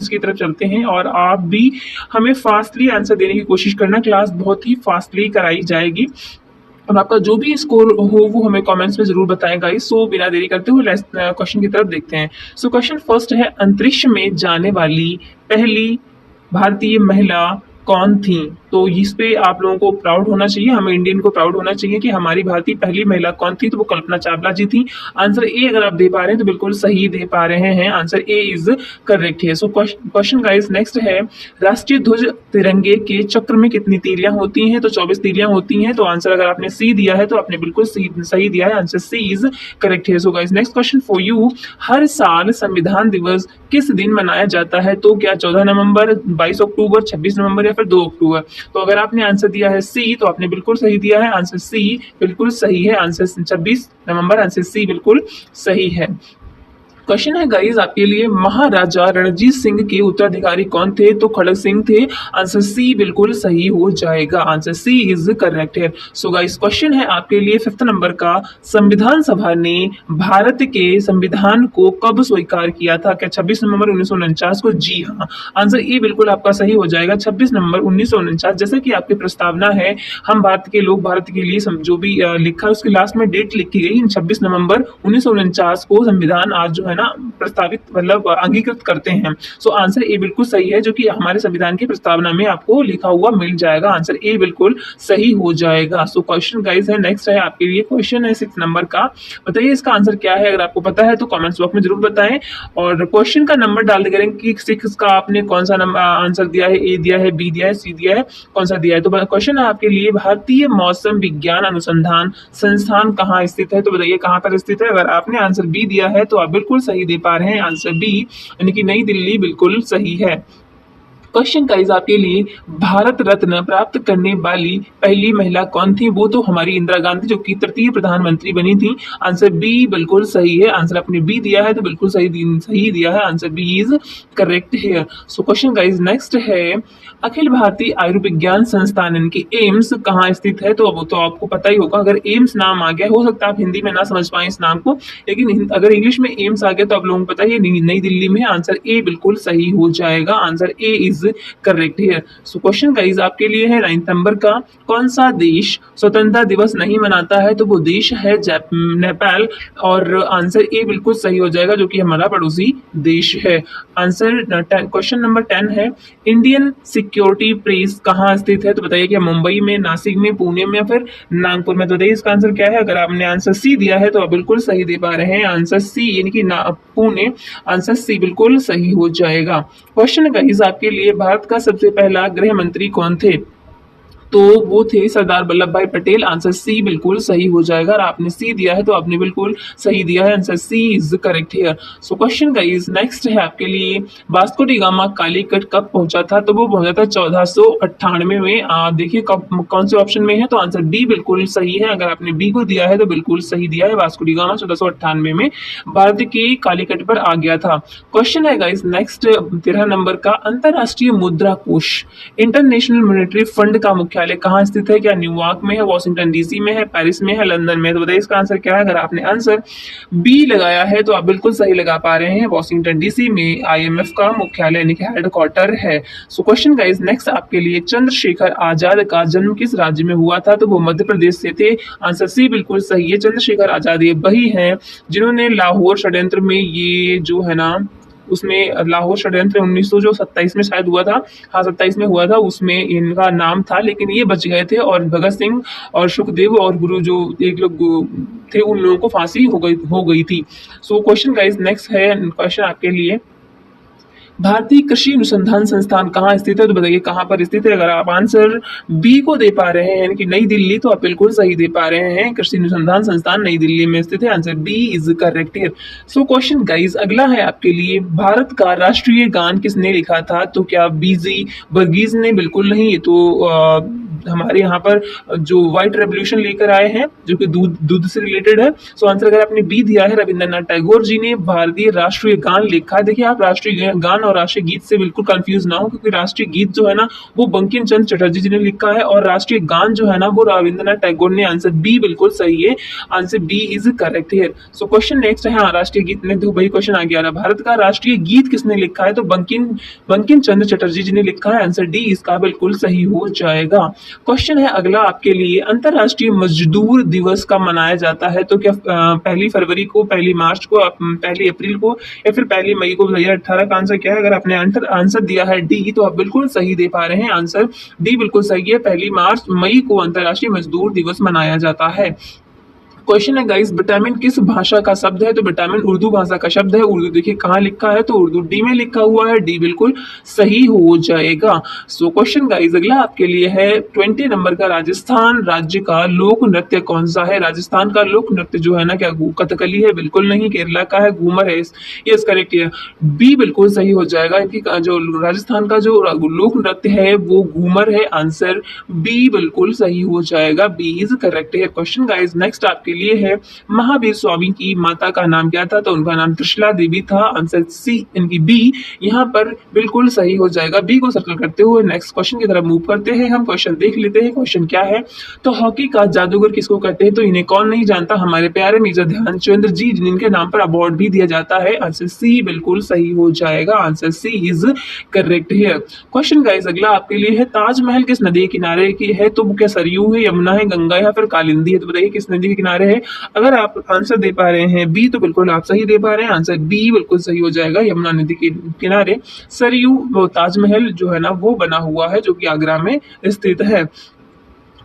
Questions की तरफ चलते हैं और आप भी हमें फास्टली आंसर देने की कोशिश करना। क्लास बहुत ही फास्टली कराई जाएगी और आपका जो भी स्कोर हो वो हमें कमेंट्स में जरूर बताएं गाइस। सो बिना देरी करते हुए क्वेश्चन की तरफ देखते हैं। सो क्वेश्चन फर्स्ट है, अंतरिक्ष में जाने वाली पहली भारतीय महिला कौन थी? तो इस पे आप लोगों को प्राउड होना चाहिए, हमें इंडियन को प्राउड होना चाहिए कि हमारी भारतीय पहली महिला कौन थी। तो वो कल्पना चावला जी थी। आंसर ए अगर आप दे पा रहे हैं तो बिल्कुल सही दे पा रहे हैं, आंसर ए इज करेक्ट है। सो क्वेश्चन गाइस नेक्स्ट है, राष्ट्रीय ध्वज तिरंगे के चक्र में कितनी तीलियां होती हैं? तो 24 तीलियां होती हैं। तो आंसर अगर आपने सी दिया है तो आपने बिल्कुल सही दिया है, आंसर सी इज करेक्ट है। So guys next question for you, हर साल संविधान दिवस किस दिन मनाया जाता है? तो क्या 14 नवंबर, 22 अक्टूबर, 26 नवंबर या फिर 2 अक्टूबर? तो अगर आपने आंसर दिया है सी तो आपने बिल्कुल सही दिया है, आंसर सी बिल्कुल सही है, आंसर 26 नवंबर, आंसर सी बिल्कुल सही है। क्वेश्चन है गाइस आपके लिए, महाराजा रणजीत सिंह के उत्तराधिकारी कौन थे? तो खड़ग सिंह थे, आंसर सी बिल्कुल सही हो जाएगा, आंसर सी इज करेक्ट है। सो गाइस क्वेश्चन है आपके लिए 5th नंबर का, संविधान सभा ने भारत के संविधान को कब स्वीकार किया था? क्या 26 नवंबर 1949 को? जी हाँ, आंसर ए बिल्कुल आपका सही हो जाएगा, 26 नवंबर 1949। जैसे कि आपकी प्रस्तावना है, हम भारत के लोग भारत के लिए जो भी लिखा है उसके लास्ट में डेट लिखी गई 26 नवंबर 1949 को संविधान आज जो है ना प्रस्तावित मतलब अंगीकृत करते हैं। सो आंसर ए बिल्कुल सही है, जो कि हमारे संविधान की प्रस्तावना में आपको लिखा हुआ मिल जाएगा, आंसर ए बिल्कुल सही हो जाएगा। सो क्वेश्चन गाइस है नेक्स्ट है आपके लिए, क्वेश्चन है 6 नंबर का, बताइए इसका आंसर क्या है? अगर आपको पता है तो कमेंट्स बॉक्स में जरूर बताएं और क्वेश्चन का नंबर डाल दे करें कि 6 का आपने कौन सा नंबर आंसर दिया है, ए दिया है, बी दिया है, सी दिया है, कौन सा दिया है। तो क्वेश्चन है आपके लिए, भारतीय मौसम विज्ञान अनुसंधान संस्थान कहाँ स्थित है? तो बताइए कहाँ पर स्थित है। अगर आपने आंसर बी दिया है तो आप बिल्कुल सही दे पा रहे हैं, आंसर बी यानी कि नई दिल्ली बिल्कुल सही है। क्वेश्चन गाइस आपके लिए, भारत रत्न प्राप्त करने वाली पहली महिला कौन थी? वो तो हमारी इंदिरा गांधी, जो कि तृतीय प्रधानमंत्री बनी थी, आंसर बी बिल्कुल सही है, आंसर आपने बी दिया है तो बिल्कुल सही दिया है, आंसर बी इज करेक्ट है। सो क्वेश्चन गाइस नेक्स्ट है, अखिल भारतीय आयुर्विज्ञान संस्थान इनकी एम्स कहाँ स्थित है? तो वो तो आपको पता ही होगा, अगर एम्स नाम आ गया, हो सकता है आप हिंदी में ना समझ पाए इस नाम को, लेकिन अगर इंग्लिश में एम्स आ गया तो आप लोगों को पता है नई दिल्ली में, आंसर ए बिल्कुल सही हो जाएगा, आंसर ए इज करेक्ट है। सो क्वेश्चन गाइस आपके लिए है 9th नंबर का, कौन सा देश स्वतंत्रता दिवस नहीं मनाता है? तो वो देश है नेपाल और आंसर ए बिल्कुल सही हो जाएगा, जो कि हमारा पड़ोसी देश है। आंसर क्वेश्चन नंबर 10 है, इंडियन सिक्योरिटी प्रेस कहाँ स्थित है? तो बताइए क्या मुंबई में, नासिक में, पुणे में या फिर नागपुर में? तो बताइए इसका आंसर क्या है। अगर आपने आंसर सी दिया है तो आप बिल्कुल सही दे पा रहे हैं, आंसर सी यानी कि पुणे, आंसर सी बिल्कुल सही हो जाएगा। क्वेश्चन गाइस आपके लिए, भारत का सबसे पहला गृह मंत्री कौन थे? तो वो थे सरदार वल्लभ भाई पटेल, आंसर सी बिल्कुल सही हो जाएगा। और आपने सी दिया है तो आपने बिल्कुल सही दिया है, answer C is correct here. So question guys next है आपके लिए, वास्को डी गामा कालीकट कब पहुंचा था? तो वो पहुंचा था 1498 में। देखिए कौन से ऑप्शन में है, तो आंसर बी बिल्कुल सही है। अगर आपने बी को दिया है तो बिल्कुल सही दिया है, वास्को डी गामा 1498 में भारत की कालीकट पर आ गया था। क्वेश्चन है गाइस नेक्स्ट 13 नंबर का, अंतरराष्ट्रीय मुद्रा कोष इंटरनेशनल मॉनेटरी फंड का मुख्यालय कहाँ स्थित है? क्या न्यूयॉर्क में है, वॉशिंगटन डीसी में है, पेरिस में है, लंदन में है? तो बताइए इसका आंसर क्या है। अगर आपने आंसर बी लगाया है तो आप बिल्कुल सही लगा पा रहे हैं, वॉशिंगटन डीसी में आईएमएफ का मुख्यालय यानी कि हेडक्वार्टर है। सो क्वेश्चन गाइस नेक्स्ट आपके लिए, चंद्रशेखर आजाद का जन्म किस राज्य में हुआ था? तो वो मध्य प्रदेश से थे, आंसर सी बिल्कुल सही है। चंद्रशेखर आजाद ये वही हैं जिन्होंने लाहौर षड्यंत्र में, ये जो है ना उसमें लाहौर षड्यंत्र 1927 में शायद हुआ था, हाँ 27 में हुआ था, उसमें इनका नाम था, लेकिन ये बच गए थे और भगत सिंह और सुखदेव और गुरु जो एक लोग थे उन लोगों को फांसी हो गई थी। सो क्वेश्चन गाइस नेक्स्ट है क्वेश्चन आपके लिए, भारतीय कृषि अनुसंधान संस्थान कहाँ स्थित है? तो बताइए कहाँ पर स्थित है। अगर आप आंसर बी को दे पा रहे हैं यानी कि नई दिल्ली, तो आप बिल्कुल सही दे पा रहे हैं, कृषि अनुसंधान संस्थान नई दिल्ली में स्थित है, आंसर बी इज करेक्ट है। सो क्वेश्चन गाइस अगला है आपके लिए, भारत का राष्ट्रीय गान किसने लिखा था? तो क्या बीजी वर्गीज ने? बिल्कुल नहीं, ये तो हमारे यहाँ पर जो व्हाइट रेवोल्यूशन लेकर आए हैं, जो कि दूध दूध से रिलेटेड है। सो आंसर अगर आपने बी दिया है, रविंद्रनाथ टैगोर जी ने भारतीय राष्ट्रीय गान लिखा है। देखिए आप राष्ट्रीय गान और राष्ट्रीय गीत से बिल्कुल कंफ्यूज ना हो, क्योंकि राष्ट्रीय गीत जो है ना वो बंकिम चंद्र चटर्जी जी ने लिखा है और राष्ट्रीय गान जो है ना वो रविंद्रनाथ टैगोर ने। आंसर बी बिल्कुल सही है, answer B is correct here. So question next है, हाँ राष्ट्रीय गीत में तो वही क्वेश्चन आ गया, भारत का राष्ट्रीय गीत किसने लिखा है, तो बंकिम बंकिम चंद्र चटर्जी जी ने लिखा है। आंसर डी इसका बिल्कुल सही हो जाएगा। क्वेश्चन है अगला आपके लिए, अंतरराष्ट्रीय मजदूर दिवस कब मनाया जाता है, तो क्या 1 फरवरी को, 1 मार्च को, 1 अप्रैल को या फिर 1 मई को। 2018 का आंसर क्या है, अगर आपने आंसर दिया है डी तो आप बिल्कुल सही दे पा रहे हैं। आंसर डी बिल्कुल सही है, 1 मई को अंतरराष्ट्रीय मजदूर दिवस मनाया जाता है। क्वेश्चन है गाइस, विटामिन किस भाषा का शब्द है, तो विटामिन उर्दू भाषा का शब्द है। उर्दू देखिए कहाँ लिखा है, तो उर्दू डी में लिखा हुआ है, डी बिल्कुल सही हो जाएगा। सो क्वेश्चन गाइस अगला आपके लिए है 20 नंबर का, राजस्थान राज्य का लोक नृत्य कौन सा है। राजस्थान का लोक नृत्य जो है ना, क्या कथकली है, बिल्कुल नहीं। केरला का है, घूमर है। यस करेक्ट है, बी बिल्कुल सही हो जाएगा। इनकी जो राजस्थान का जो लोक नृत्य है वो घूमर है। आंसर बी बिल्कुल सही हो जाएगा, बी इज करेक्ट है। क्वेश्चन गाइस नेक्स्ट आपके लिए है, महावीर स्वामी की माता का नाम क्या था, तो उनका नाम त्रिशला देवी था। आंसर सी इनकी बी यहाँ पर बिल्कुल सही हो जाएगा। बी को सर्कल करते हुए नेक्स्ट क्वेश्चन की तरफ मूव करते हैं। हम क्वेश्चन देख लेते हैं, क्वेश्चन क्या है, तो हॉकी का जादूगर किसको कहते हैं, तो इन्हें कौन नहीं जानता, हमारे प्यारे मेजर ध्यानचंद जी, जिनके नाम पर अवार्ड भी दिया जाता है। आंसर सी बिल्कुल सही हो जाएगा, answer C is correct here. Question guys अगला आपके लिए है, ताजमहल किस नदी के किनारे की है, तो वो क्या सरयू है, यमुना है, गंगा या फिर कालिंदी है, तो बताइए किस नदी के किनारे है। अगर आप आंसर दे पा रहे हैं बी तो बिल्कुल आप सही दे पा रहे हैं, आंसर बी बिल्कुल सही हो जाएगा, यमुना नदी के किनारे सरयू वो ताजमहल जो है ना वो बना हुआ है, जो कि आगरा में स्थित है।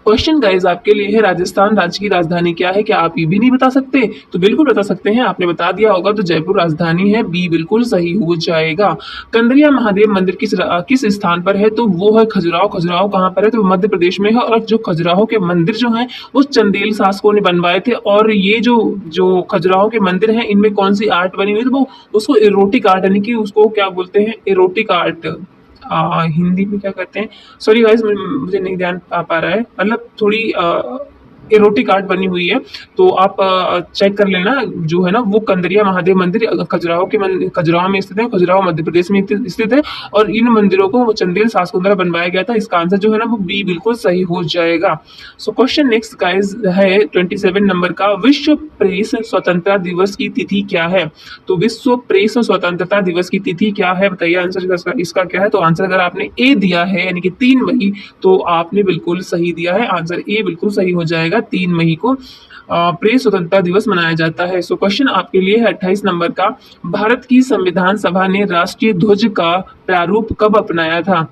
क्वेश्चन गाइस आपके लिए है, राजस्थान राज्य की राजधानी क्या है, क्या आप ये भी नहीं बता सकते, तो बिल्कुल बता सकते हैं, आपने बता दिया होगा, तो जयपुर राजधानी है, बी बिल्कुल सही हो जाएगा। कंदरिया महादेव मंदिर किस स्थान पर है, तो वो है खजुराहो। खजुराहो कहाँ पर है, तो मध्य प्रदेश में है। और जो खजुराहो के मंदिर जो है वो चंदेल शासकों ने बनवाए थे। और ये जो जो खजुराहो के मंदिर है इनमें कौन सी आर्ट बनी हुई, तो वो उसको इरोटिक आर्ट, यानी कि उसको क्या बोलते हैं, इरोटिक आर्ट, हिंदी में क्या कहते हैं, सॉरी गाइस मुझे नहीं ध्यान आ पा रहा है, मतलब थोड़ी एरोटिक आर्ट बनी हुई है। तो आप चेक कर लेना, जो है ना वो कंदरिया महादेव मंदिर खजुराहो में स्थित है, खजुराहो मध्य प्रदेश में स्थित है। और इन मंदिरों को वो चंदेल शासकों द्वारा बनवाया गया था। इसका आंसर जो है ना वो बी बिल्कुल सही हो जाएगा। सो क्वेश्चन नेक्स्ट गाइस है 27 नंबर का, विश्व प्रेस स्वतंत्रता दिवस की तिथि क्या है, तो विश्व प्रेस स्वतंत्रता दिवस की तिथि क्या है, बताइए आंसर इसका क्या है। तो आंसर अगर आपने ए दिया है यानी कि 3 मई, तो आपने बिल्कुल सही दिया है, आंसर ए बिल्कुल सही हो जाएगा। 3 मई को प्रेस स्वतंत्रता दिवस मनाया जाता है। सो क्वेश्चन आपके लिए है 28 नंबर का, भारत की संविधान सभा ने राष्ट्रीय ध्वज का प्रारूप कब अपनाया था,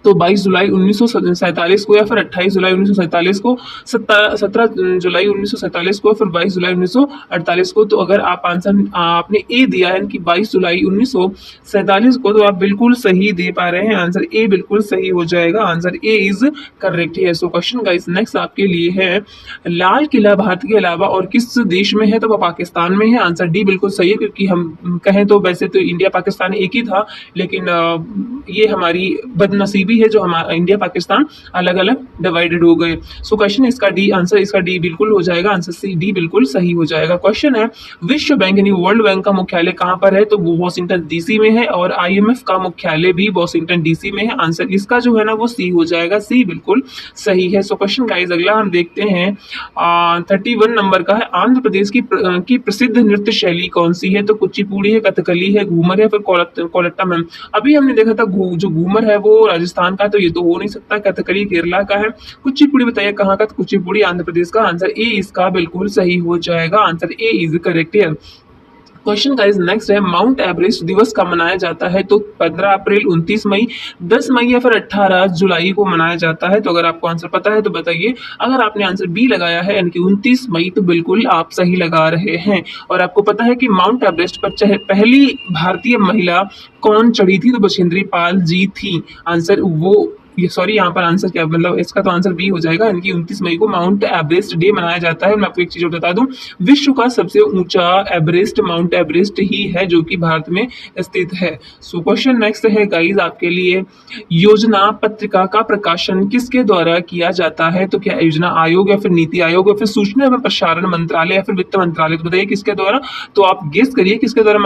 तो 22 जुलाई 1947 को या फिर 28 जुलाई 1947 को, 17 जुलाई 1947 को, फिर 22 जुलाई 1948 को। तो अगर आप आंसर आपने ए दिया है कि 22 जुलाई 1947 को, तो आप बिल्कुल सही दे पा रहे हैं, आंसर ए बिल्कुल सही हो जाएगा, आंसर ए इज करेक्ट है। सो क्वेश्चन गाइस नेक्स्ट आपके लिए है, लाल किला भारत के अलावा और किस देश में है, तो वह पाकिस्तान में है। आंसर डी बिल्कुल सही है, क्योंकि हम कहें तो वैसे तो इंडिया पाकिस्तान एक ही था, लेकिन ये हमारी बदनसीबी है जो हमारा इंडिया पाकिस्तान अलग अलग डिवाइडेड हो गए। सो क्वेश्चन इसका डी, आंसर इसका डी बिल्कुल हो जाएगा, आंसर सी डी बिल्कुल सही हो जाएगा। क्वेश्चन है, विश्व बैंक यानी वर्ल्ड बैंक का मुख्यालय कहां पर है, तो वो वॉशिंगटन डीसी में है। और आईएमएफ का मुख्यालय भी वॉशिंगटन डीसी में है। आंसर इसका जो है ना वो सी हो जाएगा, सी बिल्कुल सही है। सो क्वेश्चन गाइस अगला हम देखते हैं 31 नंबर का है, आंध्र प्रदेश की प्रसिद्ध नृत्य शैली कौन सी है, तो कुचिपुड़ी है, कथकली है, घूमर है, फिर कोलट्टम। अभी हमने देखा था जो घूमर है वो राजस्थान का, तो ये तो हो नहीं सकता। कथकली केरला का है। कुचिपुड़ी बताइए कहाँ का, तो कुचिपुड़ी आंध्र प्रदेश का। आंसर ए इसका बिल्कुल सही हो जाएगा, आंसर ए इज करेक्ट है। क्वेश्चन गाइस नेक्स्ट है, माउंट एवरेस्ट दिवस कब मनाया जाता है, तो 15 अप्रैल, 29 मई, 10 मई या फिर 18 जुलाई को मनाया जाता है। तो अगर आपको आंसर पता है तो बताइए। अगर आपने आंसर बी लगाया है यानी कि 29 मई, तो बिल्कुल आप सही लगा रहे हैं। और आपको पता है कि माउंट एवरेस्ट पर पहली भारतीय महिला कौन चढ़ी थी, तो बछेंद्री पाल जी थी। आंसर वो ये सॉरी, यहाँ पर आंसर क्या मतलब, इसका तो आंसर बी हो जाएगा। इनकी 29 मई को माउंट एवरेस्ट डे मनाया जाता है। मैं आपको एक चीज और बता दूं, विश्व का सबसे ऊंचा एवरेस्ट माउंट एवरेस्ट ही है जो कि भारत में स्थित है। सो क्वेश्चन नेक्स्ट है गाइस आपके लिए, योजना पत्रिका का प्रकाशन किसके द्वारा किया जाता है? तो क्या योजना आयोग या फिर नीति आयोग या फिर सूचना एवं प्रसारण मंत्रालय या फिर वित्त मंत्रालय? तो बताइए किसके द्वारा। तो आप गेस करिए किसके द्वारा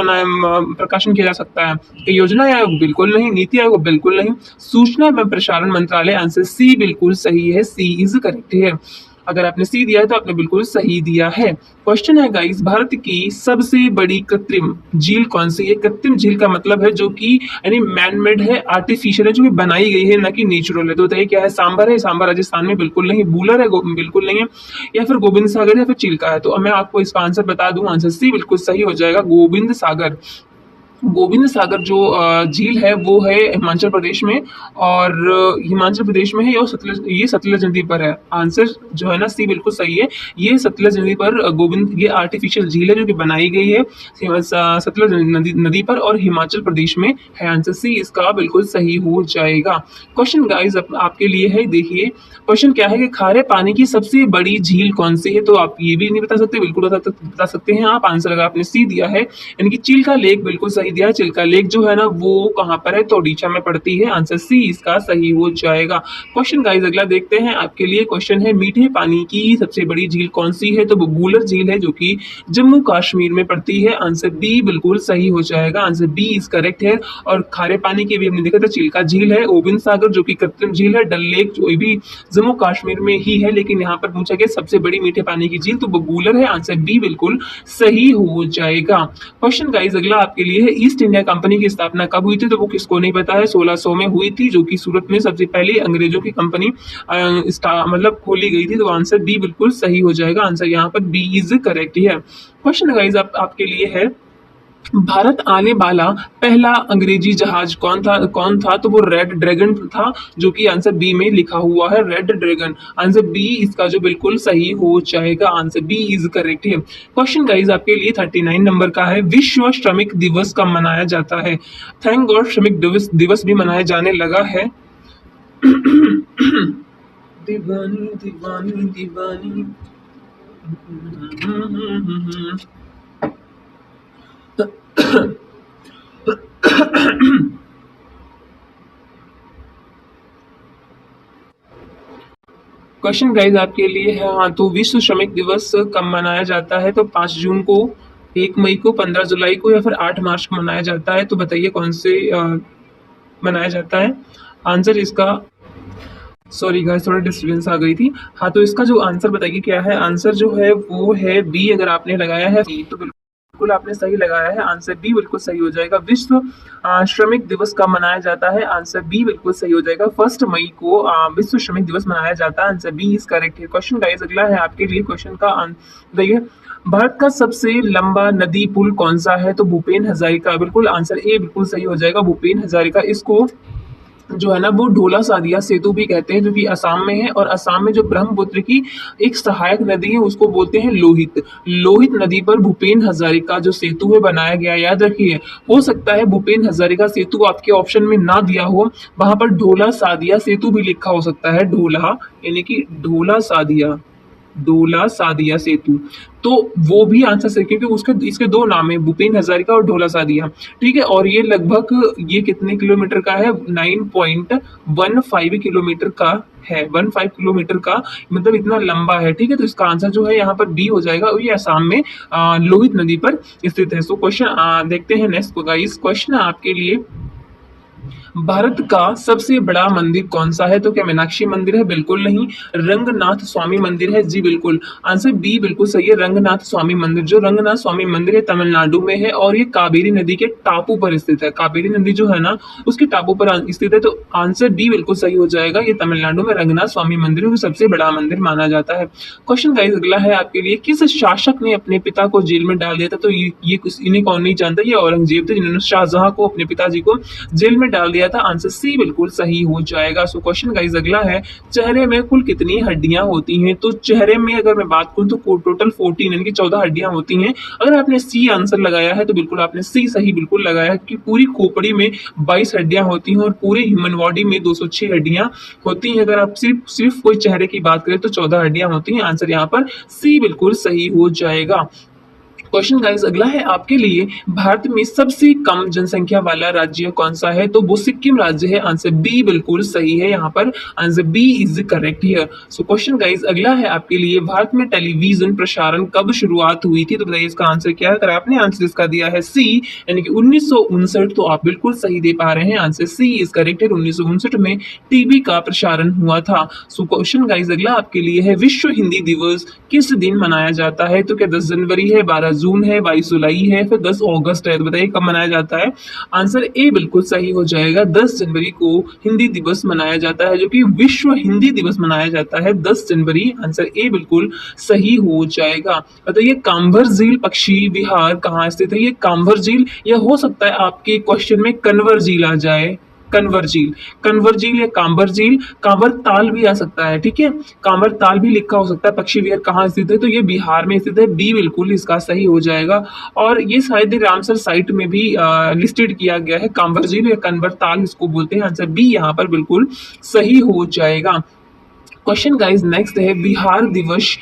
प्रकाशन किया जा सकता है। योजना आयोग बिल्कुल नहीं, नीति आयोग बिल्कुल नहीं, सूचना एवं प्रसारण मंत्रालय। आंसर सी बिल्कुल सही है, सी इज करेक्ट है। अगर आपने सी दिया है तो आपने बिल्कुल सही दिया है। क्वेश्चन है गाइस, भारत की सबसे बड़ी कृत्रिम झील कौन सी है? कृत्रिम झील का मतलब है जो कि यानी मैन मेड है, आर्टिफिशियल है, जो कि बनाई गई है, ना कि नेचुरल है। तो बताइए क्या है? सांबर है, सांबर राजस्थान में बिल्कुल नहीं, बूलर है बिल्कुल नहीं है, या फिर गोविंद सागर या फिर चिल्का है। तो मैं आपको इसका आंसर बता दूं, आंसर सी बिल्कुल सही हो जाएगा, गोविंद सागर। गोविंद सागर जो झील है वो है हिमाचल प्रदेश में, और हिमाचल प्रदेश में है, और सतलज, ये सतलज नदी पर है। आंसर जो है ना सी बिल्कुल सही है, ये सतलज नदी पर गोविंद, ये आर्टिफिशियल झील है जो कि बनाई गई है सतलज नदी पर, और हिमाचल प्रदेश में है। आंसर सी इसका बिल्कुल सही हो जाएगा। क्वेश्चन गाइस आपके लिए है, देखिए क्वेश्चन क्या है कि खारे पानी की सबसे बड़ी झील कौन सी है? तो आप ये भी नहीं बता सकते, बिल्कुल बता सकते हैं आप। आंसर अगर आपने सी दिया है, यानी कि चिल्का लेक बिल्कुल सही दिया है। चिल्का लेक जो है ना वो कहाँ पर है? तो ओडिशा में पड़ती है। आंसर सी इसका सही हो जाएगा। क्वेश्चन गाइस अगला देखते हैं आपके लिए। क्वेश्चन है, मीठे पानी की सबसे बड़ी झील कौन सी है? तो वो गूलर झील है जो कि जम्मू कश्मीर में पड़ती है। आंसर बी बिल्कुल सही हो जाएगा, आंसर बी इज करेक्ट है। और खारे पानी की भी हमने देखा था, चिल्का झील है, गोविंद सागर जो कि कृत्रिम झील है, डल लेक जो भी जम्मू कश्मीर में ही है, लेकिन यहाँ पर पूछा गया सबसे बड़ी मीठे पानी की झील, तो वो गूलर है। आंसर बी बिल्कुल सही हो जाएगा। क्वेश्चन गाइस अगला आपके लिए है, ईस्ट इंडिया कंपनी की स्थापना कब हुई थी? तो वो किसको नहीं पता है, 1600 में हुई थी, जो कि सूरत में सबसे पहले अंग्रेजों की कंपनी मतलब खोली गई थी। तो आंसर बी बिल्कुल सही हो जाएगा, आंसर यहाँ पर बी इज करेक्ट है। क्वेश्चन गाइस आपके लिए है, भारत आने वाला पहला अंग्रेजी जहाज कौन था? तो वो रेड ड्रैगन था, जो कि आंसर बी में लिखा हुआ है, रेड ड्रैगन। आंसर बी इसका जो बिल्कुल सही हो जाएगा, आंसर बी इज करेक्ट है। क्वेश्चन गाइस आपके लिए 39 नंबर का है, विश्व श्रमिक दिवस कब मनाया जाता है? थैंक गॉड श्रमिक दिवस भी मनाया जाने लगा है। दीवानी दीवानी दीवानी। क्वेश्चन गाइज आपके लिए है, हाँ तो विश्व श्रमिक दिवस कब मनाया जाता है? तो 5 जून को, 1 मई को, 15 जुलाई को, या फिर 8 मार्च को मनाया जाता है। तो बताइए कौन से मनाया जाता है। आंसर इसका, सॉरी गाइस थोड़ा डिस्टर्बेंस आ गई थी। हाँ तो इसका जो आंसर बताइए क्या है। आंसर जो है वो है बी। अगर आपने लगाया है तो बिल्कुल आपने सही लगाया है, आंसर बी बिल्कुल सही हो जाएगा। विश्व श्रमिक दिवस कब मनाया जाता है? आंसर बी बिल्कुल सही हो जाएगा, 1 मई को विश्व श्रमिक दिवस मनाया जाता है। आंसर बी इज करेक्ट है। क्वेश्चन गाइस अगला है आपके लिए। क्वेश्चन का देखिए, भारत का सबसे लंबा नदी पुल कौन सा है? तो भूपेन हजारिका, बिल्कुल आंसर ए बिल्कुल सही हो जाएगा, भूपेन हजारिका। इसको जो है ना वो ढोला सादिया सेतु भी कहते हैं, जो कि असम में है, और असम में जो ब्रह्मपुत्र की एक सहायक नदी है उसको बोलते हैं लोहित। लोहित नदी पर भूपेन हजारिका जो सेतु है बनाया गया। याद रखिए, हो सकता है भूपेन हजारिका सेतु आपके ऑप्शन में ना दिया हो, वहां पर ढोला सादिया सेतु भी लिखा हो सकता है। ढोला यानी कि ढोला सादिया, डोला सादिया सेतु, तो वो भी आंसर सही, क्योंकि उसके इसके 2 नाम है, भूपेन हजारिका और ढोला सादिया। ठीक है, और ये लगभग ये कितने किलोमीटर का है? 9.15 किलोमीटर का है, 15 किलोमीटर का, मतलब इतना लंबा है। ठीक है, तो इसका आंसर जो है यहाँ पर बी हो जाएगा, और ये असम में लोहित नदी पर स्थित है। सो क्वेश्चन देखते हैं नेक्स्ट गाइस। क्वेश्चन है आपके लिए, भारत का सबसे बड़ा मंदिर कौन सा है? तो क्या मीनाक्षी मंदिर है? बिल्कुल नहीं। रंगनाथ स्वामी मंदिर है, जी बिल्कुल, आंसर बी बिल्कुल सही है, रंगनाथ स्वामी मंदिर। जो रंगनाथ स्वामी मंदिर है तमिलनाडु में है, और ये कावेरी नदी के टापू पर स्थित है। कावेरी नदी जो है ना उसके टापू पर स्थित है, तो आंसर बी बिल्कुल सही हो जाएगा। ये तमिलनाडु में रंगनाथ स्वामी मंदिर है, सबसे बड़ा मंदिर माना जाता है। क्वेश्चन गाइस अगला है आपके लिए, किस शासक ने अपने पिता को जेल में डाल दिया था? तो ये इन्हें कौन नहीं जानता, ये औरंगजेब थे, जिन्होंने शाहजहां को, अपने पिताजी को जेल में डाल दिया दिया था, आंसर सी बिल्कुल सही हो जाएगा। सो क्वेश्चन गाइस अगला है, चेहरे में कुल कितनी हड्डियां होती हैं? तो चेहरे में अगर मैं बात करूं तो टोटल 14 यानी कि 14 हड्डियां होती हैं। अगर आपने सी आंसर लगाया है तो बिल्कुल आपने सी सही बिल्कुल लगाया है कि पूरी खोपड़ी में 22 हड्डियां होती हैं और पूरे ह्यूमन बॉडी में 206 हड्डियां होती हैं। अगर आप सिर्फ सिर्फ कोई चेहरे की बात करें तो 14 हड्डियां होती हैं। आंसर यहाँ पर सी बिल्कुल सही हो जाएगा। क्वेश्चन गाइस अगला है आपके लिए, भारत में सबसे कम जनसंख्या वाला राज्य कौन सा है? तो वो सिक्किम राज्य है। आंसर बी बिल्कुल सही है यहाँ पर, answer B is correct here. So question guys अगला है आपके लिए, भारत में टेलीविजन प्रसारण कब शुरुआत हुई थी? तो बताइए इसका आंसर क्या है? अगर आपने आंसर इसका दिया है सी यानी कि 1959, तो आप बिल्कुल सही दे पा रहे हैं, आंसर सी इज करेक्ट है। 1959 में टीवी का प्रसारण हुआ था। सो क्वेश्चन गाइस अगला आपके लिए है, विश्व हिंदी दिवस किस दिन मनाया जाता है? तो क्या 10 जनवरी है, 12 जून है, 22 जुलाई है, फिर 10 अगस्त है? तो बताइए कब मनाया जाता है? आंसर ए बिल्कुल सही हो जाएगा। 10 जनवरी को हिंदी दिवस मनाया जाता है, जो कि विश्व हिंदी दिवस मनाया जाता है 10 जनवरी। आंसर ए बिल्कुल सही हो जाएगा। बताइए कांवर झील पक्षी विहार कहाँ स्थित है? ये कांवर झील, या हो सकता है आपके क्वेश्चन में कन्वर झील आ जाए, कन्वर झील, कन्वर झील या कांवर झील, कांवर ताल भी आ सकता है, ठीक है, कांवर ताल भी लिखा हो सकता है। पक्षी विहार कहाँ स्थित है? तो ये बिहार में स्थित है। बी बिल्कुल इसका सही हो जाएगा। और ये शायद रामसर साइट में भी लिस्टेड किया गया है, कांवर झील या कन्वर ताल इसको बोलते हैं। आंसर बी यहाँ पर बिल्कुल सही हो जाएगा। क्वेश्चन गाइस नेक्स्ट है, बिहार दिवस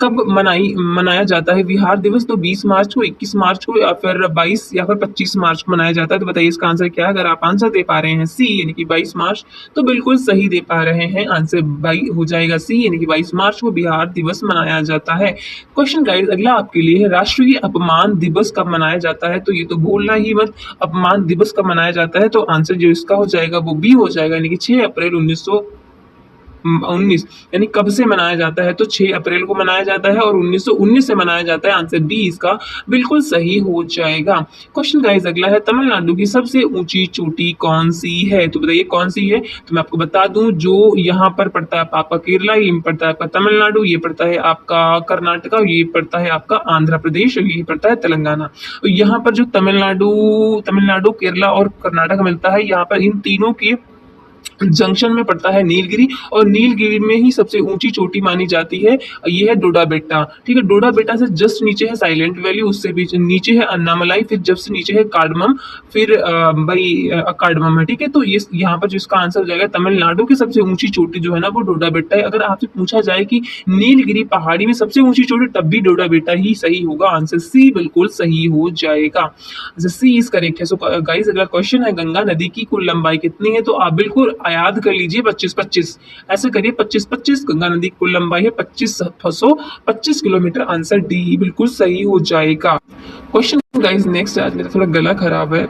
कब मनाया जाता है? बिहार दिवस तो 20 मार्च को, 21 मार्च को, या फिर 22 या फिर 25 मार्च को मनाया जाता है। तो बताइए इसका आंसर क्या है? अगर आप आंसर दे पा रहे हैं सी यानी कि 22 मार्च, तो बिल्कुल सही दे पा रहे हैं, आंसर बाई हो जाएगा सी यानी कि 22 मार्च को बिहार दिवस मनाया जाता है। क्वेश्चन गाइस अगला आपके लिए है, राष्ट्रीय अपमान दिवस कब मनाया जाता है? तो ये तो भूलना ही मत, अपमान दिवस कब मनाया जाता है? तो आंसर जो इसका हो जाएगा वो बी हो जाएगा यानी कि 6 अप्रैल 1919 यानी कब से मनाया जाता है? तो 6 अप्रैल को मनाया जाता है और 1919 से मनाया जाता है। आंसर बी इसका बिल्कुल सही हो जाएगा। क्वेश्चन गाइस अगला है, तमिलनाडु की सबसे ऊंची चोटी कौन सी है? तो बताइए कौन सी है? तो मैं आपको बता दूं, जो यहाँ पर पड़ता है आपका केरला, ये पड़ता है आपका तमिलनाडु, ये पड़ता है आपका कर्नाटका, ये पड़ता है आपका आंध्र प्रदेश, और ये पड़ता है तेलंगाना। तो यहाँ पर जो तमिलनाडु केरला और कर्नाटक मिलता है, यहाँ पर इन तीनों के जंक्शन में पड़ता है नीलगिरी, और नीलगिरी में ही सबसे ऊंची चोटी मानी जाती है, ये है डोडा बेट्टा, ठीक है। डोडा बेट्टा से जस्ट नीचे है साइलेंट वैली, उससे भी नीचे है अन्नामलाई, फिर जब से नीचे है कार्डमम, फिर कार्डमम है, ठीक है। तो ये यहाँ पर जो इसका आंसर हो जाएगा, तमिलनाडु की सबसे ऊंची चोटी जो है ना वो डोडा बेट्टा है। अगर आपसे पूछा जाए कि नीलगिरी पहाड़ी में सबसे ऊंची चोटी, तब भी डोडा बेट्टा ही सही होगा। आंसर सी बिल्कुल सही हो जाएगा, सी इज करेक्ट है। सो गाइस अगला क्वेश्चन है, गंगा नदी की कुल लंबाई कितनी है? तो आप बिल्कुल याद कर लीजिए 25-25, ऐसे करिए 25-25, गंगा नदी की कुल लंबाई है 2525 किलोमीटर। आंसर डी बिल्कुल सही हो जाएगा। क्वेश्चन गाइस नेक्स्ट, आज मेरा थोड़ा गला खराब है,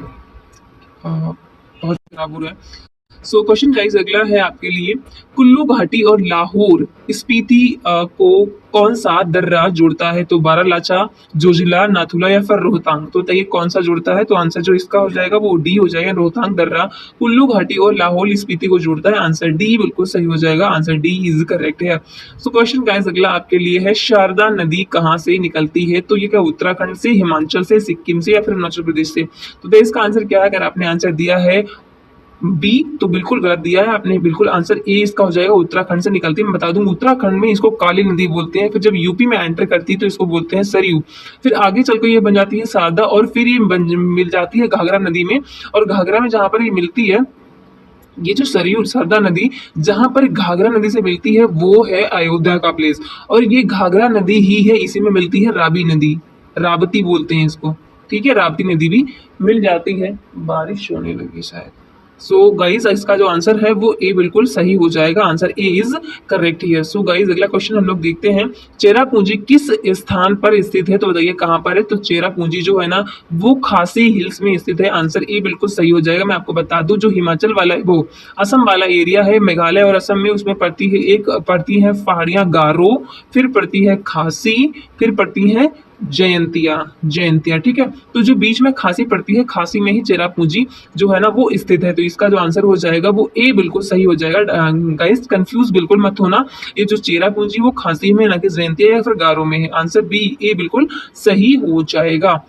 बहुत खराब हो रहा है। सो क्वेश्चन गाइस अगला है आपके लिए, कुल्लू घाटी और लाहौर स्पीति को कौन सा दर्रा जोड़ता है? तो बारालाचा, जोजिला, नाथुला या फिर रोहतांग? तो बताइए कौन सा जोड़ता है? तो आंसर जो इसका हो जाएगा वो डी हो जाएगा, रोहतांग दर्रा कुल्लू घाटी और लाहौल स्पीति को जोड़ता है। आंसर डी बिल्कुल सही हो जाएगा, आंसर डी इज करेक्ट है। सो क्वेश्चन गाइस अगला आपके लिए है, शारदा नदी कहाँ से निकलती है? तो ये क्या उत्तराखंड से, हिमाचल से, सिक्किम से या फिर अरुणाचल प्रदेश से? तो इसका आंसर क्या है? अगर आपने आंसर दिया है बी तो बिल्कुल गलत दिया है आपने, बिल्कुल आंसर ए इसका हो जाएगा, उत्तराखंड से निकलती है। मैं बता दूं उत्तराखंड में इसको काली नदी बोलते हैं, फिर जब यूपी में एंटर करती है तो इसको बोलते हैं सरयू, फिर आगे चलकर ये बन जाती है शारदा, और फिर ये मिल जाती है घाघरा नदी में, और घाघरा में जहां पर ये मिलती है, ये जो सरयू सरदा नदी जहां पर घाघरा नदी से मिलती है वो है अयोध्या का प्लेस, और ये घाघरा नदी ही है, इसी में मिलती है राबी नदी, राबती बोलते हैं इसको, ठीक है, राबती नदी भी मिल जाती है। बारिश होने लगी शायद। सो गाइज इसका जो आंसर है वो ए बिल्कुल सही हो जाएगा, answer A is correct here. So guys अगला क्वेश्चन हम लोग देखते हैं, चेरापूंजी किस स्थान पर स्थित है? तो बताइए कहां पर है? तो चेरापूंजी जो है ना वो खासी हिल्स में स्थित है। आंसर ए बिल्कुल सही हो जाएगा। मैं आपको बता दूं, जो हिमाचल वाला वो असम वाला एरिया है, मेघालय और असम में, उसमें पड़ती है पहाड़ियां गारो, फिर पड़ती है खासी, फिर पड़ती है जयंतिया, ठीक है। तो जो बीच में खासी पड़ती है, खासी में ही चेरापूंजी जो है ना वो स्थित है। तो इसका जो आंसर हो जाएगा वो ए बिल्कुल सही हो जाएगा। गाइस कंफ्यूज बिल्कुल मत होना, ये जो चेरापूंजी वो खासी में, ना कि जयंतिया या फिर गारो में है। आंसर बी ए बिल्कुल सही हो जाएगा।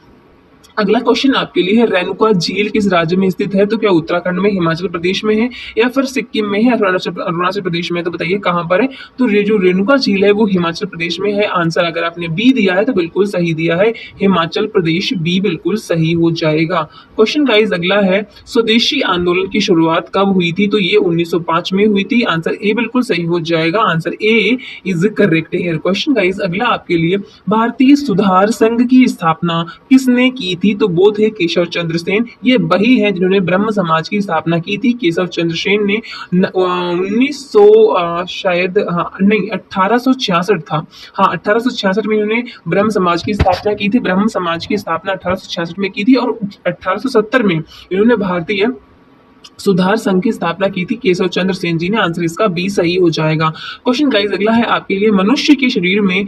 अगला क्वेश्चन आपके लिए है, रेणुका झील किस राज्य में स्थित है? तो क्या उत्तराखंड में, हिमाचल प्रदेश में है, या फिर सिक्किम में है, या अरुणाचल अरुणाचल प्रदेश में है? तो बताइए कहाँ पर है। तो ये जो रेणुका झील है वो हिमाचल प्रदेश में है। आंसर अगर आपने बी दिया है तो बिल्कुल सही दिया है, हिमाचल प्रदेश, बी बिल्कुल सही हो जाएगा। क्वेश्चन गाइस अगला है, स्वदेशी आंदोलन की शुरुआत कब हुई थी? तो ये 1905 में हुई थी। आंसर ए बिल्कुल सही हो जाएगा, answer A is correct here. Question guys अगला आपके लिए, भारतीय सुधार संघ की स्थापना किसने की थी? तो वो थे केशव चंद्र सेन। ये वही हैं जिन्होंने ब्रह्म समाज की स्थापना की थी। केशव चंद्र सेन ने 1900 शायद, हाँ नहीं 1866 था, हाँ 1866 में इन्होंने ब्रह्म समाज की स्थापना की थी। ब्रह्म समाज की स्थापना 1866 में की थी और 1870 में इन्होंने भारतीय सुधार संघ की स्थापना की थी केशव चंद्र सेन जी ने। आंसर इसका बी सही हो जाएगा। क्वेश्चन गाइस अगला है आपके लिए, मनुष्य के शरीर में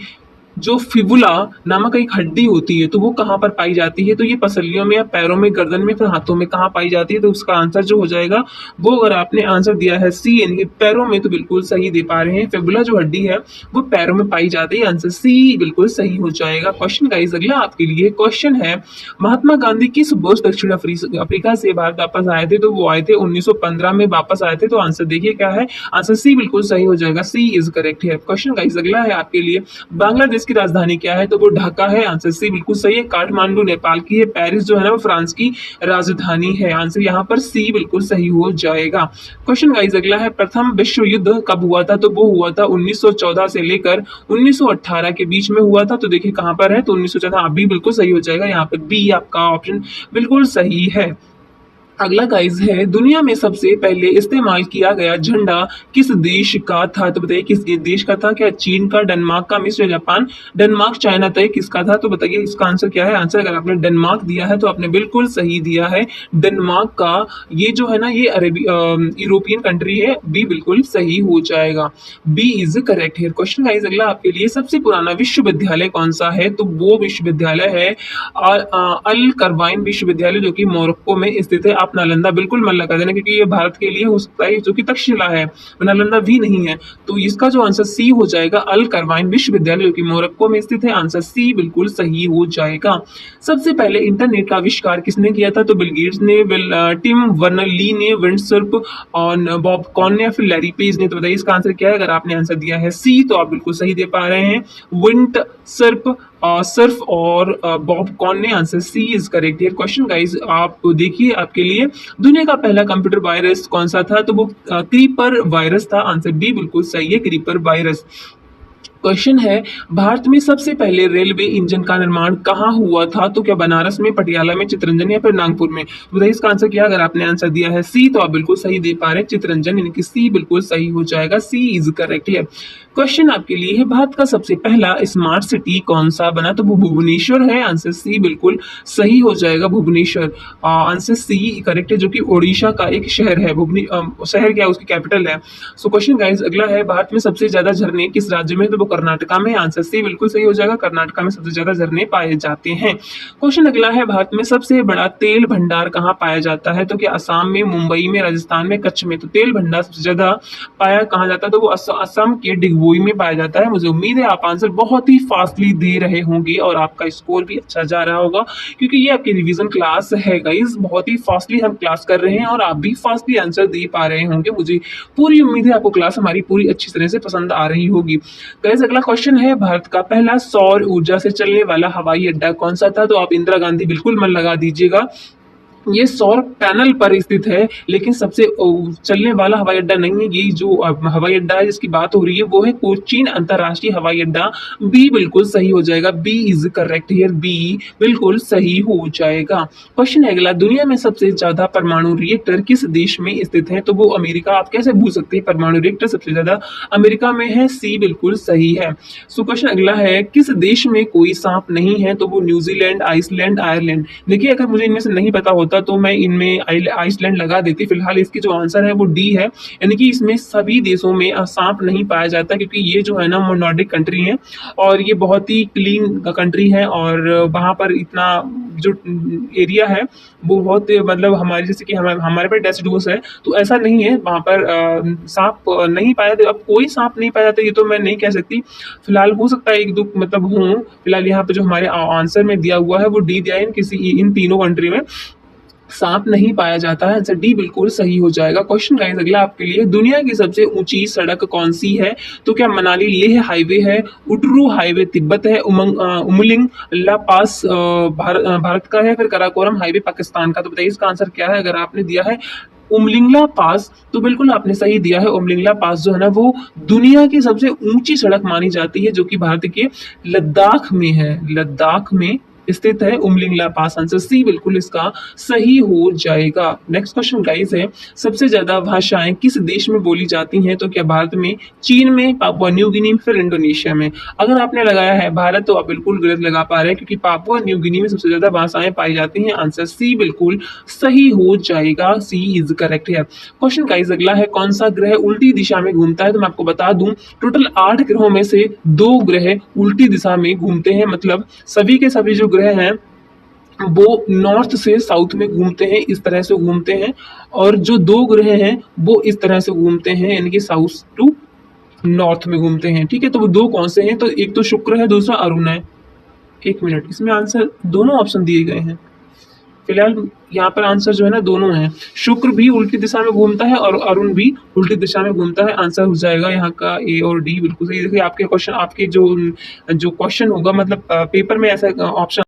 जो फिबुला नामक एक हड्डी होती है तो वो कहाँ पर पाई जाती है? तो ये पसलियों में या पैरों में, गर्दन में, फिर हाथों में, कहाँ पाई जाती है? तो उसका आंसर जो हो जाएगा वो, अगर आपने आंसर दिया है सी यानी कि पैरों में, तो बिल्कुल सही दे पा रहे हैं। फिबुला जो हड्डी है वो पैरों में पाई जाती है। आंसर सी बिल्कुल सही हो जाएगा। क्वेश्चन गाइस अगला आपके लिए क्वेश्चन है, महात्मा गांधी किस वर्ष दक्षिण अफ्रीका से भारत वापस आए थे? तो वो आए थे 1915 में वापस आए थे। तो आंसर देखिए क्या है, आंसर सी बिल्कुल सही हो जाएगा, सी इज करेक्ट है। क्वेश्चन गाइस अगला है आपके लिए, बांग्लादेश की राजधानी क्या है? तो वो ढाका है। आंसर सी बिल्कुल सही है। काठमांडू नेपाल की है। पेरिस जो है ना वो फ्रांस की राजधानी है। आंसर यहाँ पर सी बिल्कुल सही हो जाएगा। क्वेश्चन गाइस अगला है, प्रथम विश्व युद्ध कब हुआ था? तो वो हुआ था 1914 से लेकर 1918 के बीच में हुआ था। तो देखिए कहां पर है, तो 1914, बी बिल्कुल सही हो जाएगा। यहाँ पर बी आपका ऑप्शन बिल्कुल सही है। अगला गाइस है, दुनिया में सबसे पहले इस्तेमाल किया गया झंडा किस देश का था? तो बताइए किस देश का था? क्या चीन का, डेनमार्क का, मिस्र, जापान, डेनमार्क, चाइना, तय किसका था? तो बताइए इसका आंसर क्या है। आंसर अगर आपने डेनमार्क दिया है तो आपने बिल्कुल सही दिया है, डेनमार्क का। ये जो है ना ये यूरोपियन कंट्री है। बी बिल्कुल सही हो जाएगा, बी इज करेक्ट है। क्वेश्चन गाइस अगला आपके लिए, सबसे पुराना विश्वविद्यालय कौन सा है? तो वो विश्वविद्यालय है अल करवाइन विश्वविद्यालय, जो कि मोरक्को में स्थित है। आप नालंदा बिल्कुल मन लगा देना, क्योंकि ये भारत के लिए हो सकता है जो कि तक्षशिला है, नालंदा भी नहीं है। तो इसका जो आंसर सी हो जाएगा, अल करवाइन विश्वविद्यालय जो कि मोरक्को में स्थित है। आंसर सी बिल्कुल सही हो जाएगा। सबसे पहले इंटरनेट का आविष्कार किसने किया था? तो बिल गेट्स ने, टिम वर्नर ली ने, विंडसर्फ और बॉब कॉन ने, या फिर लैरी पेज ने? तो बताइए इसका आंसर क्या है। अगर आपने आंसर दिया है सी तो आप बिल्कुल सही दे पा रहे हैं, विंडसर्फ, सर्फ और बॉब कॉन ने। Answer C is correct here. Question guys आप देखिए आपके लिए, दुनिया का पहला कंप्यूटर वायरस कौन सा था? तो वो क्रीपर वायरस था। आंसर बी बिल्कुल सही है, क्रीपर वायरस। क्वेश्चन है, भारत में सबसे पहले रेलवे इंजन का निर्माण कहाँ हुआ था? तो क्या बनारस में, पटियाला में, चितरंजन, या फिर नागपुर में? तो बताइए इसका आंसर क्या है। अगर आपने आंसर दिया है सी तो आप बिल्कुल सही दे पा रहे हैं, चितरंजन, यानी कि सी बिल्कुल सही हो जाएगा, सी इज करेक्ट है। क्वेश्चन आपके लिए है, भारत का सबसे पहला स्मार्ट सिटी कौन सा बना? तो वो भुवनेश्वर है। आंसर सी बिल्कुल सही हो जाएगा, भुवनेश्वर। आंसर सी करेक्ट है, जो कि ओडिशा का एक शहर है। शहर क्या है, उसकी कैपिटल है। सो क्वेश्चन गाइस अगला है, भारत में सबसे ज्यादा झरने किस राज्य में? तो वो कर्नाटका में। आंसर सी बिल्कुल सही हो जाएगा, कर्नाटका में सबसे ज्यादा झरने पाए जाते हैं। क्वेश्चन अगला है, भारत में सबसे बड़ा तेल भंडार कहाँ पाया जाता है? तो क्या असम में, मुंबई में, राजस्थान में, कच्छ में? तो तेल भंडार सबसे ज्यादा पाया कहाँ जाता है? तो वो असम के डिगबोई में पाया जाता है। मुझे उम्मीद है आप आंसर बहुत ही फास्टली दे रहे होंगे और आपका स्कोर भी अच्छा जा रहा होगा, क्योंकि ये आपकी रिवीजन क्लास है गाइस। बहुत ही फास्टली हम क्लास कर रहे हैं और आप भी फास्टली आंसर दे पा रहे होंगे। मुझे पूरी उम्मीद है आपको क्लास हमारी पूरी अच्छी तरह से पसंद आ रही होगी। गाइस अगला क्वेश्चन है, भारत का पहला सौर ऊर्जा से चलने वाला हवाई अड्डा कौन सा था? तो आप इंदिरा गांधी बिल्कुल मन लगा दीजिएगा। ये सौर पैनल पर स्थित है, लेकिन सबसे चलने वाला हवाई अड्डा नहीं है। ये जो हवाई अड्डा है जिसकी बात हो रही है वो है कोचीन अंतरराष्ट्रीय हवाई अड्डा। बी बिल्कुल सही हो जाएगा, B is correct here, B बिल्कुल सही हो जाएगा। क्वेश्चन है अगला, दुनिया में सबसे ज्यादा परमाणु रिएक्टर किस देश में स्थित है? तो वो अमेरिका। आप कैसे भूल सकते हैं, परमाणु रिएक्टर सबसे ज्यादा अमेरिका में है। सी बिल्कुल सही है। सो क्वेश्चन अगला है, किस देश में कोई सांप नहीं है? तो वो न्यूजीलैंड, आइसलैंड, आयरलैंड। देखिए अगर मुझे इनमें से नहीं पता होता होता तो मैं इनमें आइसलैंड लगा देती। फिलहाल इसकी जो आंसर है वो डी है, यानी कि इसमें सभी देशों में सांप नहीं पाया जाता, क्योंकि ये जो है ना वो नॉर्डिक कंट्री है और ये बहुत ही क्लीन कंट्री है और वहाँ पर इतना जो एरिया है वो बहुत मतलब हमारे जैसे कि हमारे पास डेसिडुअस है, तो ऐसा नहीं है वहाँ पर सांप नहीं पाया जाता। अब कोई सांप नहीं पाया जाता ये तो मैं नहीं कह सकती, फिलहाल हो सकता है एक दो मतलब हो। फिलहाल यहाँ पे जो हमारे आंसर में दिया हुआ है वो डी दिया है, इन तीनों कंट्री में सांप नहीं पाया जाता है। आंसर डी बिल्कुल सही हो जाएगा। क्वेश्चन गाइस अगला आपके लिए, दुनिया की सबसे ऊंची सड़क कौन सी है? तो क्या मनाली लेह हाईवे है, उटरू हाईवे तिब्बत है, उमलिंग ला पास भारत का है, फिर कराकोरम हाईवे पाकिस्तान का? तो बताइए इसका आंसर क्या है। अगर आपने दिया है उमलिंगला पास तो बिल्कुल आपने सही दिया है। उमलिंगला पास जो है ना वो दुनिया की सबसे ऊंची सड़क मानी जाती है, जो कि भारत के लद्दाख में है, लद्दाख में स्थित है उमलिंगला पास। आंसर सी बिल्कुल इसका सही हो जाएगा। नेक्स्ट क्वेश्चन गाइस है, सबसे ज्यादा भाषाएं किस देश में बोली जाती हैं? तो क्या भारत में, चीन में, पापुआ न्यू गिनी में, फिर इंडोनेशिया में? अगर आपने लगाया है भारत तो आप बिल्कुल गलत लगा पा रहे हैं, क्योंकि पापुआ न्यू गिनी में सबसे ज्यादा भाषाएं पाई जाती हैं। आंसर सी बिल्कुल सही हो जाएगा, सी इज करेक्ट है। क्वेश्चन गाइस अगला है, कौन सा ग्रह उल्टी दिशा में घूमता है? तो मैं आपको बता दूं टोटल 8 ग्रहों में से 2 ग्रह उल्टी दिशा में घूमते हैं, मतलब सभी के सभी जो ग्रह हैं वो नॉर्थ से साउथ में घूमते हैं, इस तरह से घूमते हैं, और जो 2 ग्रह हैं वो इस तरह से घूमते हैं, यानी कि साउथ टू नॉर्थ में घूमते हैं। ठीक है, तो वो 2 कौन से हैं? तो एक तो शुक्र है, दूसरा अरुण है। एक मिनट, इसमें आंसर दोनों ऑप्शन दिए गए हैं। फिलहाल यहाँ पर आंसर जो है ना दोनों है, शुक्र भी उल्टी दिशा में घूमता है और अरुण भी उल्टी दिशा में घूमता है। आंसर हो जाएगा यहाँ का ए और डी बिल्कुल सही। देखिए आपके क्वेश्चन, आपके जो जो क्वेश्चन होगा मतलब पेपर में ऐसा ऑप्शन